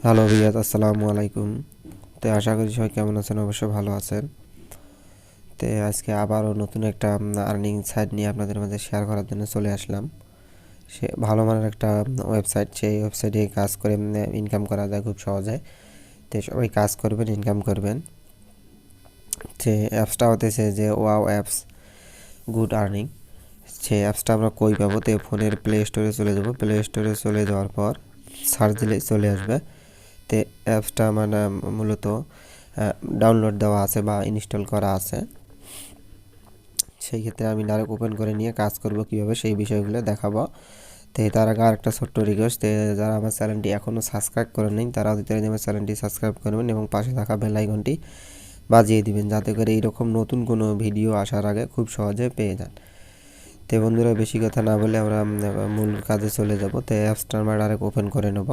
Hello Riyad, আসসালামু আলাইকুম। তো আশা করি সবাই কেমন আছেন, অবশ্যই ভালো আছেন। তো আজকে আবারও নতুন একটা আর্নিং সাইট নিয়ে আপনাদের মাঝে শেয়ার করার জন্য চলে আসলাম। সে ভালো মানের একটা ওয়েবসাইট, সেই ওয়েবসাইটে কাজ করে ইনকাম করা যায় খুব সহজে। তো সবাই কাজ করবেন, ইনকাম করবেন। যে অ্যাপসটা হতেছে যে ওয়াও অ্যাপস গুড আর্নিং। সেই অ্যাপসটা আমরা কই পাবো? তো ফোনের প্লে স্টোরে চলে যাবো। প্লে স্টোরে চলে যাওয়ার পর সার্চ দিলে চলে আসবে। তে অ্যাপসটা মানে মূলত ডাউনলোড দেওয়া আছে বা ইনস্টল করা আছে। সেই ক্ষেত্রে আমি ডাইরেক্ট ওপেন করে নিয়ে কাজ করব কিভাবে সেই বিষয়গুলো দেখাবো। তো তার আগে আরেকটা ছোট্ট রিকোয়েস্ট, যারা আমার চ্যানেলটি এখনও সাবস্ক্রাইব করেন নাই তারা আমার চ্যানেলটি সাবস্ক্রাইব করবেন এবং পাশে থাকা বেল আইকনটি বাজিয়ে দিবেন, যাতে করে এইরকম নতুন কোনো ভিডিও আসার আগে খুব সহজে পেয়ে যান। তো বন্ধুরা, বেশি কথা না বলে আমরা মূল কাজে চলে যাব। তো অ্যাপসটা আমরা ডাইরেক্ট ওপেন করে নেব।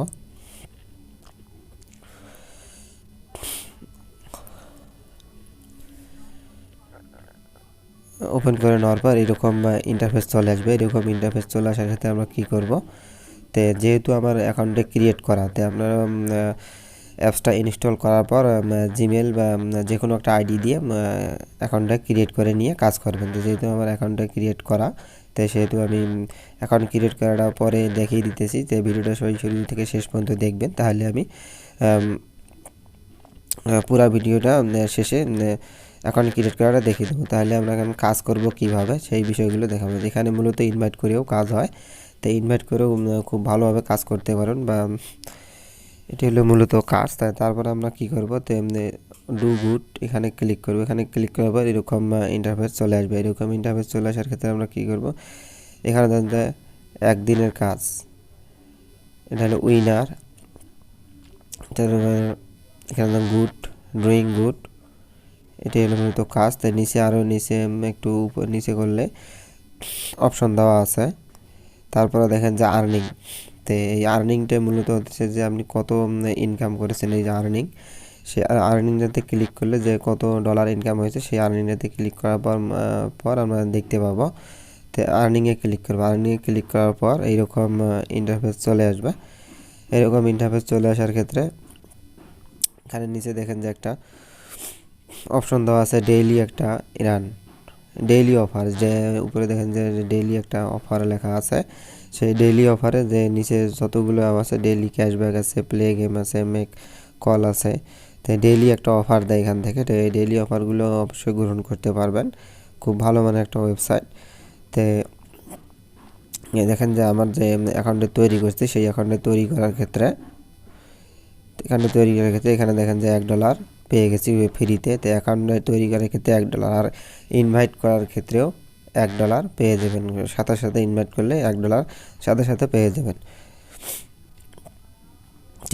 ওপেন করে নেওয়ার পর এরকম ইন্টারফেস চলে আসবে। এরকম ইন্টারফেস চলে আসার ক্ষেত্রে আমরা কি করব? তো যেহেতু আমার অ্যাকাউন্টে ক্রিয়েট করা, তো আপনারা অ্যাপসটা ইনস্টল করার পর জিমেল বা যে কোনো একটা আইডি দিয়ে অ্যাকাউন্টটা ক্রিয়েট করে নিয়ে কাজ করবেন। তো যেহেতু আমার অ্যাকাউন্টটা ক্রিয়েট করা, তাই সেহেতু আমি অ্যাকাউন্ট ক্রিয়েট করাটা পরে দেখিয়ে দিতেছি। যে ভিডিওটা সবাই শুরু থেকে শেষ পর্যন্ত দেখবেন, তাহলে আমি পুরা ভিডিওটা শেষে অ্যাকাউন্ট ক্রিয়েট করাটা দেখিয়ে দেবো। তাহলে আমরা এখন কাজ করব কিভাবে সেই বিষয়গুলো দেখাবো। এখানে মূলত ইনভাইট করেও কাজ হয়। তো ইনভাইট করেও খুব ভালোভাবে কাজ করতে পারেন, বা এটি হলো মূলত কাজ। তারপরে আমরা কি করব? তো এমনি ডু গুড এখানে ক্লিক করব। এখানে ক্লিক করার পর এরকম ইন্টারফেস চলে আসবে। এরকম ইন্টারফেস চলে আসার ক্ষেত্রে আমরা কি করব? এখানে দেখেন যে একদিনের কাজ, এটা হলো উইনার। এখানে গুড, ডুইং গুড, এটি হলো মূলত কাজ। তাই নিচে আরও নিচে একটু উপর নিচে করলে অপশন দেওয়া আছে। তারপরে দেখেন যে আর্নিং। তো এই আর্নিংটা মূলত হচ্ছে যে আপনি কত ইনকাম করেছেন, এই যে আর্নিং, সে আর্নিংটাতে ক্লিক করলে যে কত ডলার ইনকাম হয়েছে সেই আর্নিংটাতে ক্লিক করার পর আমরা দেখতে পাবো। তো আর্নিংয়ে ক্লিক করবো। আর্নিংয়ে ক্লিক করার পর এইরকম ইন্টারফেস চলে আসবে। এরকম ইন্টারফেস চলে আসার ক্ষেত্রে এখানে নিচে দেখেন যে একটা অপশন দেওয়া আছে ডেইলি একটা রান, ডেইলি অফার। যে উপরে দেখেন যে ডেইলি একটা অফার লেখা আছে। সেই ডেইলি অফারে যে নিচে যতগুলো আছে, ডেইলি ক্যাশব্যাক আছে, প্লে গেম আছে, মেক কল আছে। তো ডেইলি একটা অফার দেয় এখান থেকে। তো এই ডেইলি অফারগুলো অবশ্যই গ্রহণ করতে পারবেন। খুব ভালো মানের একটা ওয়েবসাইট। তো দেখেন যে আমার যে অ্যাকাউন্টে তৈরি করছি, সেই অ্যাকাউন্টে তৈরি করার ক্ষেত্রে এখানে দেখেন যে $1 পেয়ে গেছি ফ্রিতে। তো অ্যাকাউন্ট তৈরি করার ক্ষেত্রে $1, আর ইনভাইট করার ক্ষেত্রেও $1 পেয়ে যাবেন। সাথে সাথে ইনভাইট করলে $1 সাথে সাথে পেয়ে যাবেন।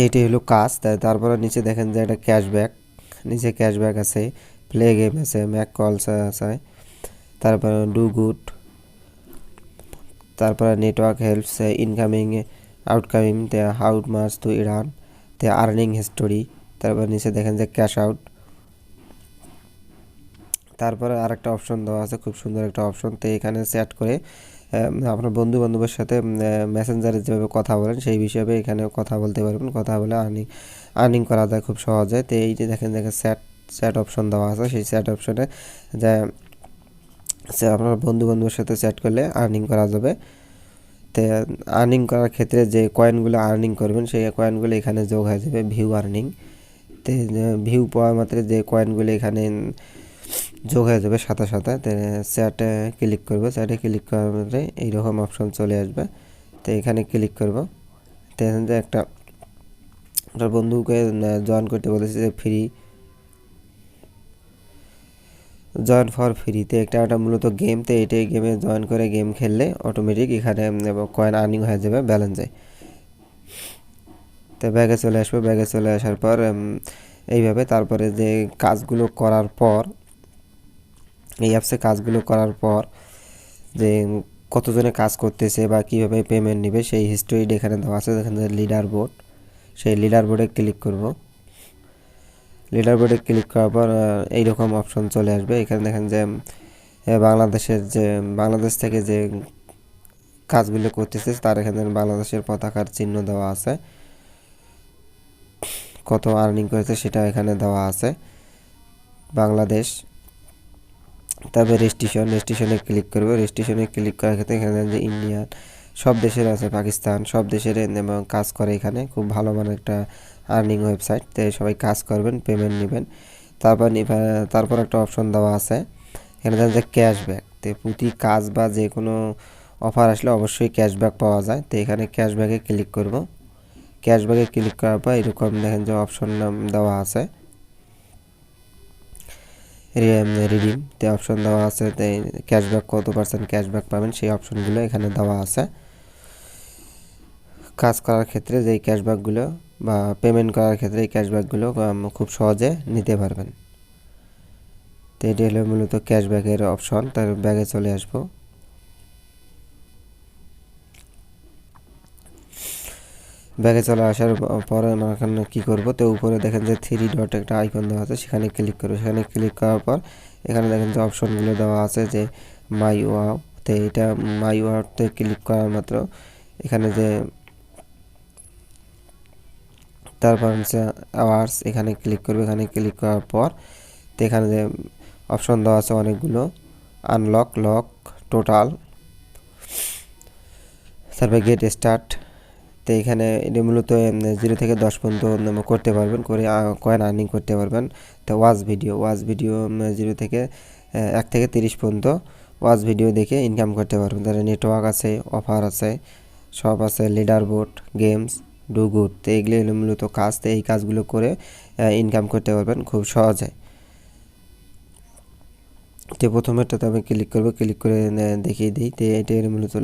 এইটাই হলো কাজ। তারপরে নিচে দেখেন যে একটা ক্যাশব্যাক, নিচে ক্যাশব্যাক আছে, প্লে গেম আছে, ম্যাক কলস আছে, তারপরে ডু গুড, তারপরে network helps, incoming, আউটকামিং, how much two Iran, earning history. তারপর নিচে দেখেন যে ক্যাশ আউট। তারপরে আরেকটা অপশন দেওয়া আছে, খুব সুন্দর একটা অপশন। তো এখানে চ্যাট করে আপনার বন্ধু বান্ধবের সাথে মেসেঞ্জারে যেভাবে কথা বলেন সেই বিষয়ে এখানে কথা বলতে পারবেন। কথা বলে আর্নিং করা যায় খুব সহজে। তো এই যে দেখেন চ্যাট অপশন দেওয়া আছে, সেই চ্যাট অপশনে যে আপনার বন্ধু বান্ধবের সাথে চ্যাট করলে আর্নিং করা যাবে। তো আর্নিং করার ক্ষেত্রে যে কয়েনগুলো আর্নিং করবেন সেই কয়েনগুলো এখানে যোগ হয়ে যাবে ভিউ আর্নিং। তো ভিউ পাওয়া মাত্র যে কয়েনগুলো এখানে যোগ হয়ে যাবে সাথে সাথে। তো চ্যাটে ক্লিক করবো। চ্যাটে ক্লিক করার পরে এইরকম অপশন চলে আসবে। তো এখানে ক্লিক করব। তো এখানে যে একটা বন্ধুকে জয়েন করতে বলেছে যে ফ্রি, জয়েন ফর ফ্রিতে একটা মূলত গেম। তো এইটাই গেমে জয়েন করে গেম খেললে অটোমেটিক এখানে কয়েন আর্নিং হয়ে যাবে ব্যালেন্সে। তো ব্যাগে চলে আসবে। ব্যাগে চলে আসার পর এইভাবে তারপরে যে কাজগুলো করার পর, এই অ্যাপসে কাজগুলো করার পর যে কতজনে কাজ করতেছে বা কীভাবে পেমেন্ট নেবে সেই হিস্টোরিটা এখানে দেওয়া আছে। দেখেন যে লিডার বোর্ড, সেই লিডার বোর্ডে ক্লিক করব। লিডার বোর্ডে ক্লিক করার পর এইরকম অপশন চলে আসবে। এখানে দেখেন যে বাংলাদেশ থেকে যে কাজগুলো করতেছে তার এখানে বাংলাদেশের পতাকার চিহ্ন দেওয়া আছে, কত আর্নিং করেছে সেটা এখানে দেওয়া আছে বাংলাদেশ। তবে রেজিস্ট্রেশনে ক্লিক করবো। রেজিস্ট্রেশনে ক্লিক করার ক্ষেত্রে এখানে যে ইন্ডিয়া সব দেশের আছে, পাকিস্তান সব দেশের এবং কাজ করে। এখানে খুব ভালো মানের একটা আর্নিং ওয়েবসাইট, তো সবাই কাজ করবেন, পেমেন্ট নেবেন। তারপর একটা অপশন দেওয়া আছে এখানে দেখেন যে ক্যাশব্যাক। তো প্রতি কাজ বা যে কোনো অফার আসলে অবশ্যই ক্যাশব্যাক পাওয়া যায়। তো এখানে ক্যাশব্যাকে ক্লিক করব। ক্যাশব্যাকে ক্লিক করার পর এরকম দেখেন যে অপশন দেওয়া আছে রিডিম, তে অপশন দেওয়া আছে। ক্যাশব্যাক কত পার্সেন্ট ক্যাশব্যাক পাবেন সেই অপশনগুলো এখানে দেওয়া আছে। কাজ করার ক্ষেত্রে যেই ক্যাশব্যাকগুলো বা পেমেন্ট করার ক্ষেত্রে এই ক্যাশব্যাকগুলো খুব সহজে নিতে পারবেন। তো এটি হলো মূলত ক্যাশব্যাকের অপশন। তার ব্যাগে চলে আসবো। ব্যাগে চলে আসার পরে আমরা এখানে কী করবো, তো উপরে দেখেন যে 3 ডট একটা আইকন দেওয়া আছে, সেখানে ক্লিক করবো। সেখানে ক্লিক করার পর এখানে দেখেন যে অপশনগুলো দেওয়া আছে যে মাই ওয়াও। তো এটা মাই ওয়াওতে ক্লিক করার মাত্র এখানে যে তারপর হচ্ছে আওয়ার্স, এখানে ক্লিক করবে। এখানে ক্লিক করার পর তো এখানে যে অপশন দেওয়া আছে অনেকগুলো, আনলক, লক, টোটাল, তারপর গেট স্টার্ট। তো এখানে এটা মূলত 0 থেকে 10 পর্যন্ত করতে পারবেন, করে কয়েন আর্নিং করতে পারবেন। তো ওয়াচ ভিডিও 0 থেকে 1 থেকে 30 পর্যন্ত ওয়াচ ভিডিও দেখে ইনকাম করতে পারবেন। তার নেটওয়ার্ক আছে, অফার আছে, সব আছে, leader board, games, do good. তো এগুলো হলো মূলত কাজ। তো এই কাজগুলো করে ইনকাম করতে পারবেন খুব সহজে। তো প্রথমেরটাতে আমি ক্লিক করব, ক্লিক করে দেখিয়ে দিই। তো এটা মূলত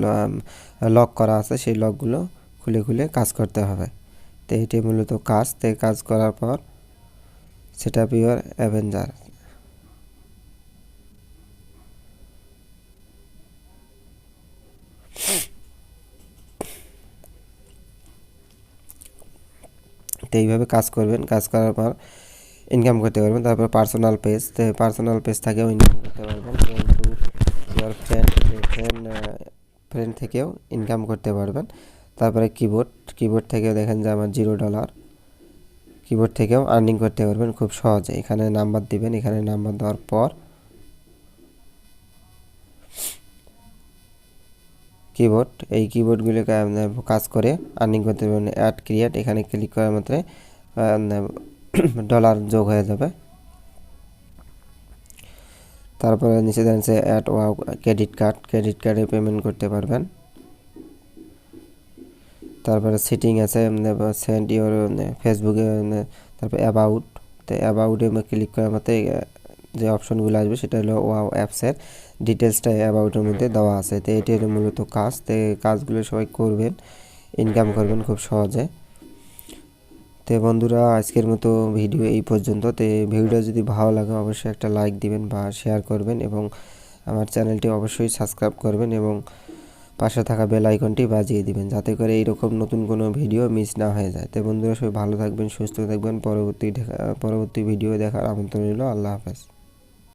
লক করা আছে, সেই লকগুলো খুলে খুলে কাজ করতে হবে। তো এটি মূলত কাজ। তো কাজ করার পর সেট আপ ইউর অ্যাভেঞ্জার। তো এইভাবে কাজ করবেন, কাজ করার পর ইনকাম করতে পারবেন। তারপর পার্সোনাল পেজ, তো পার্সোনাল পেজ থেকেও ইনকাম করতে পারবেন। কিন্তু ইউর ফ্রেন্ড থেকেও ইনকাম করতে পারবেন। তারপরে কিবোর্ড থেকেও দেখেন যে আমার $0, কিবোর্ড থেকেও আর্নিং করতে পারবেন খুব সহজে। এখানে নাম্বার দিবেন, এখানে নাম্বার দেওয়ার পর এই কিবোর্ডগুলোকে কাজ করে আর্নিং করতে পারবেন। অ্যাড ক্রিয়েট, এখানে ক্লিক করার মাত্রে ডলার যোগ হয়ে যাবে। তারপরে নিচে দেখছে অ্যাড ওয়াও ক্রেডিট কার্ডে পেমেন্ট করতে পারবেন। তারপরে সেটিং আছে, সেন্ড ইউর ফেসবুকে, তারপরে অ্যাবাউট। তো অ্যাবাউটে ক্লিক করার মধ্যে যে অপশনগুলো আসবে সেটা হলো ওয়াও অ্যাপসের ডিটেলসটা অ্যাবাউটের মধ্যে দেওয়া আছে। তো এটি হলো মূলত কাজ। তো কাজগুলো সবাই করবেন, ইনকাম করবেন খুব সহজে। তো বন্ধুরা আজকের মতো ভিডিও এই পর্যন্ত। তো ভিডিওটা যদি ভালো লাগে অবশ্যই একটা লাইক দিবেন বা শেয়ার করবেন, এবং আমার চ্যানেলটি অবশ্যই সাবস্ক্রাইব করবেন এবং পাশে থাকা বেল আইকনটি বাজিয়ে দিবেন, যাতে করে এইরকম নতুন কোনো ভিডিও মিস না হয়ে যায়। তো বন্ধুরা সবাই ভালো থাকবেন, সুস্থ থাকবেন। পরবর্তী ভিডিও দেখার আমন্ত্রণ রইল। আল্লাহ হাফেজ।